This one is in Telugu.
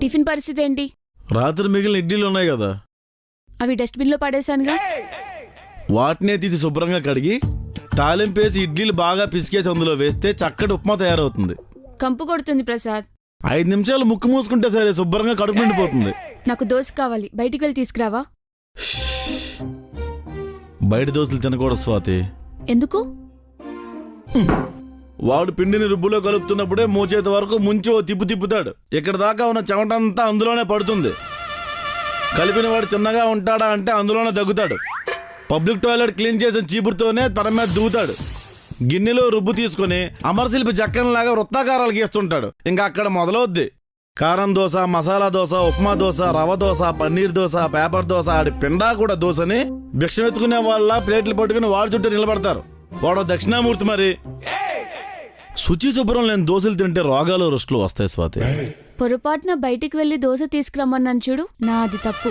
టిఫిన్ పరిస్థితి ఏంటి? రాత్రి మిగిలిన ఇడ్లీలు ఉన్నాయి కదా, అవి డస్ట్బిన్లో పడేశానుగా. వాటినే తీసి శుభ్రంగా కడిగి తాలింపేసి ఇడ్లీలు బాగా పిసికేసి అందులో వేస్తే చక్కటి ఉప్మా తయారవుతుంది. కంపు కొడుతుంది ప్రసాద్. 5 నిమిషాలు ముక్కు మూసుకుంటే సరే, శుభ్రంగా కడుపు నిండిపోతుంది. నాకు దోశ కావాలి, బయటికి వెళ్ళి తీసుకురావా? బయట దోశలు తినకూడదు స్వాతి. ఎందుకు? వాడు పిండిని రుబ్బులో కలుపుతున్నప్పుడే మోచేతి వరకు ముంచి ఓ తిప్పుతాడు. ఇక్కడ దాకా ఉన్న చెమటంతా అందులోనే పడుతుంది. కలిపిన వాడు తిన్నగా ఉంటాడా అంటే అందులోనే దగ్గుతాడు. పబ్లిక్ టాయిలెట్ క్లీన్ చేసిన చీపురుతోనే తన మీద దువ్వుతాడు. గిన్నెలో రుబ్బు తీసుకుని అమరశిల్పి జక్కనలాగా వృత్తాకారాలు గీస్తుంటాడు. ఇంకా అక్కడ మొదలవుద్ది. కారం దోశ, మసాలా దోశ, ఉప్మా దోశ, రవ దోశ, పన్నీర్ దోశ, పేపర్ దోశ, ఆడి పిండా కూడా దోశని భిక్షమెత్తుకునే వాళ్ళ ప్లేట్లు పట్టుకుని వాడి చుట్టూ నిలబడతారు. వాడు దక్షిణామూర్తి. మరి శుచి శుభ్రం లేని దోశలు తింటే రోగాలు రుష్టులు వస్తాయి స్వాతి. పొరపాటున బయటికి వెళ్ళి దోశ తీసుకురమ్మన్నాను చూడు, నాది తప్పు.